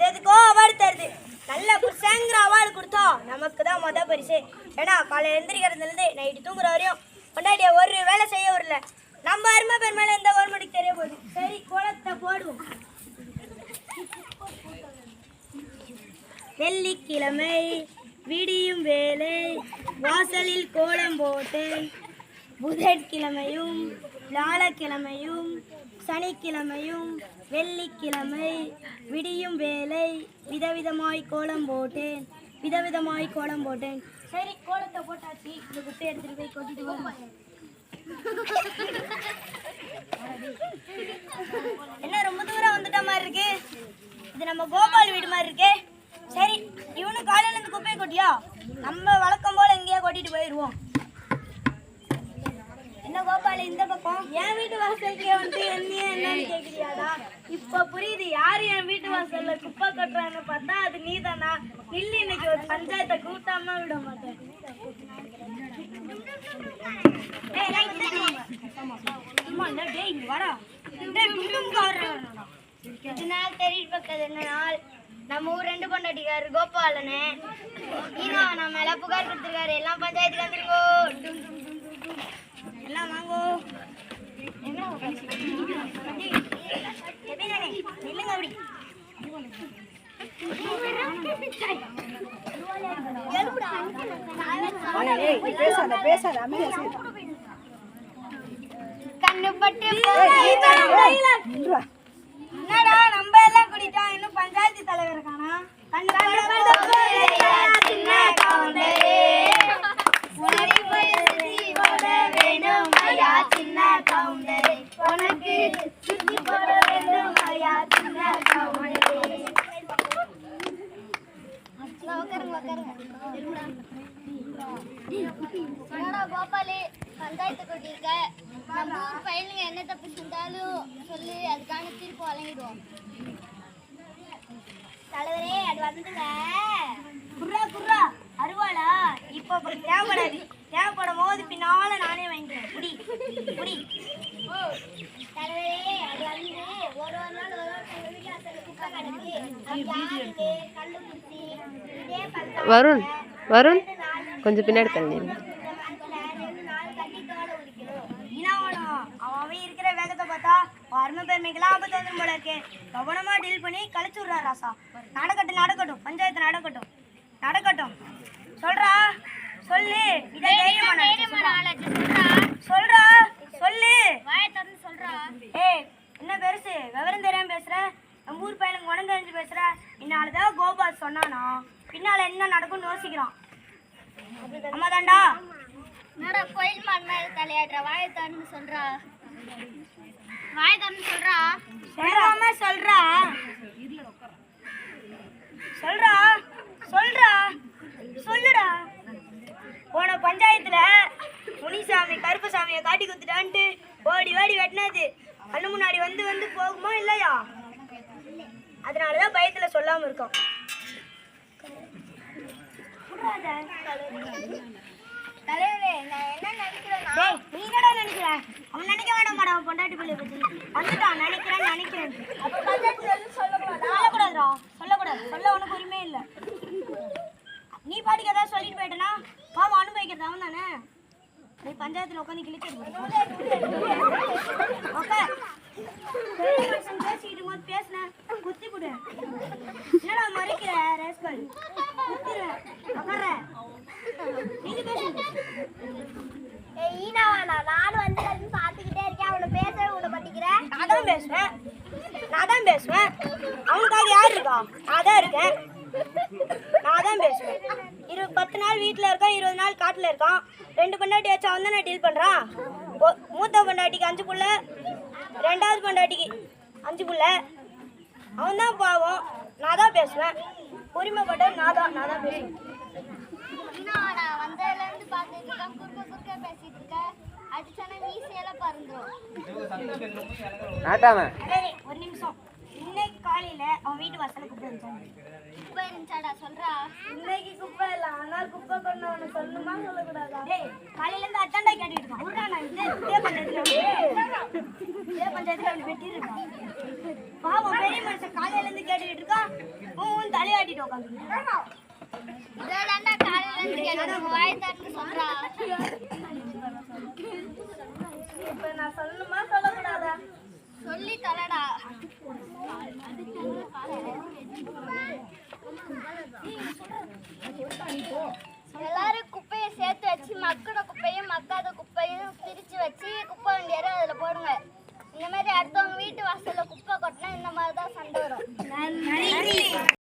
எதுக்கோ அவார்டு தருது. நல்ல புருஷங்கிற அவார்டு கொடுத்தோம் நமக்கு தான் மொதல் பரிசு. ஏன்னா காலையில் எழுந்திரிக்கிறதுலேருந்து நைட்டு தூங்குற வரையும் கொண்டாடிய ஒரு வேலை செய்ய வரல. நம்ம அருமை பேர் மேலே எந்த கவர்மெண்ட்டுக்கு தெரிய போகுது. சரி கோலத்தை போடுவோம். வெள்ளிக்கிழமை விடியும் வேலை வாசலில் கோலம் போட்டேன். புதன்கிழமையும் வியாழக்கிழமையும் சனிக்கிழமையும் வெள்ளிக்கிழமை விடியும் வேலை விதவிதமாய் கோலம் போட்டேன். சரி கோலத்தை போட்டாச்சு. இந்த குப்பை எடுத்துட்டு போய் கொட்டிட்டு போவோம். என்ன ரொம்ப தூரம் வந்துட்ட மாதிரி இருக்கு. இது நம்ம கோபால் வீடு மாதிரி இருக்கு. சரி இவனு காலையில இருந்து குப்பையை கொட்டியா? நம்ம வழக்கம் போல எங்கேயா கொட்டிட்டு போயிடுவோம். என்ன கோபால் இந்த பக்கம் என் வீட்டு வாசலுக்கே வந்து என்னன்னு கேக்குறியாடா? இப்ப புரியுது யாரு என் வீட்டு வாசல்ல குப்பை கொட்டுறான்னு பார்த்தா அது நீ தானா? நில்லு, இன்னைக்கு ஒரு பஞ்சாயத்தை கூட்டாம விட மாட்டேன். என்ன நாள் நம்ம ஊர் ரெண்டு பொண்டாட்டிக்காரு கோபாலனே நம்ம மேல புகார் கொடுத்துருக்காரு. எல்லாம் பஞ்சாயத்துக்கு வந்துருக்கோ. எல்லாம் வாங்கோ. நில்லுங்க அப்படி. கண்ணுப்பட்டு என்னடா நம்ம எல்லாம் குடிட்டோம், இன்னும் பஞ்சாயத்து தலைவர் காணா? கோபாலு பஞ்சாயத்து கொட்டிருக்க. நம்ம ஊர் பையனுங்க என்ன தப்பு செஞ்சாலும் சொல்லி அதுக்கான தீர்ப்பு வழங்கிடுவோம். தலைவரே அது வந்துங்க. குர்ரா அருவாளா இப்போ தேவைப்படாது. தேவைப்படும் போது பின்னால நானே வாங்கிக்கிறேன். குடி தலைவரே அது வந்து ஒரு நாள் வீட்டுல குப்பை கிடக்கு. கல்லு குடிச்சி வருண் கொஞ்சம் பின்னாடி தள்ளி. அவன் இருக்கிற வேகத்தை பார்த்தா அருமை பெருமைக்கெல்லாம் ஆபத்து வந்துடும் போல இருக்கு. கவனமா டீல் பண்ணி கழிச்சு விடுறா ராசா. நடக்கட்டும் பஞ்சாயத்து நடக்கட்டும். சொல்றா சொல்லு. சொல்றா சொல்லு. ஏய் என்ன பெருசு விவரம் தெரியாம பேசுற? நம்ம ஊர் பையனுக்கு உடம்பு தெரிஞ்சு பேசுற. இன்னாலதான் கோபால் சொன்னானா பின்னால என்ன நடக்கும்னு யோசிக்கிறான். அம்மாதாண்டா கோயில் மான் மேல தலையாடுற. வாயத்தான்னு சொல்றா. சொல்லுடா. போன பஞ்சாயத்துல முனிசாமி கருப்பசாமியை காட்டி குத்துட்டான்ட்டு ஓடி வெட்டினது கண்ணு முன்னாடி வந்து போகுமா இல்லையா? அதனாலதான் பயத்துல சொல்லாம இருக்கோம். தலைவரே நான் என்ன நினைக்கிறேன், நீ என்னடா நினைக்கிற? அவன் நினைக்க வேண்டாம் மாடா. அவன் பொண்டாட்டி பிள்ளை பத்தி வந்துட்டான். நினைக்கிறேன். சொல்லக்கூடாதுடா. சொல்ல உனக்கு உரிமை இல்லை. நீ பாட்டுக்கு ஏதாவது சொல்லிட்டு போயிட்டனா பாவம் அனுபவிக்கிறது அவன் தானே. நீ பஞ்சாயத்துல உட்காந்து கிழிச்சிட்டு பேசிக்கிட்டு போது பேசின குத்தி போடு. என்னடா மறைக்கிற ரேஸ்கல்? குத்திடுவேன். நீங்க பேசுங்க. நானும் வந்து பாத்துக்கிட்டே இருக்கேன். அவனை பேசவே விட மாட்டேங்கிறேன். நான் தான் பேசுவேன். அவனுக்காக யார் இருக்கா? நான் தான் இருக்கேன். நான் தான் பேசுவேன். 10 நாள் வீட்டில் இருக்கான், 20 நாள் காட்டில் இருக்கான். 2 பொண்டாட்டி வச்சு அவன் தானே டீல் பண்ணுறான். மூத்த பொண்டாட்டிக்கு 5 புள்ள, 2வது பொண்டாட்டிக்கு 5 புள்ள. அவன் தான் பாவம். நான் தான் பேசுவேன். உரிமைப்பட்ட நான் தான் பேசுவேன். வந்ததுலேருந்து பார்த்துட்டு குறுக்க பேசிட்டு இருக்க. அடிச்சானா வீசையெல்லாம் பறந்துடும். ஒரு நிமிஷம். இன்னைக்கு காலையில அவன் வீட்டு வாசல குப்பை இருந்துச்சாடா? சொல்றா. இன்னைக்கு குப்பை இல்ல, ஆனால் குப்பை கொண்டு சொல்லணுமா சொல்லக்கூடாதா? காலையில இருந்து அத்தாண்டா கேட்டுட்டு இருக்கான். பஞ்சாயத்துல வெட்டி இருக்கான். பாவம் பெரிய மனுஷன் காலையில இருந்து கேட்டுட்டு இருக்கான். மூடிட்டு உட்காந்துருக்கேன். இதெல்லாம் காலையில இருந்து கேட்கணும் வாய் தரணும் சொல்றா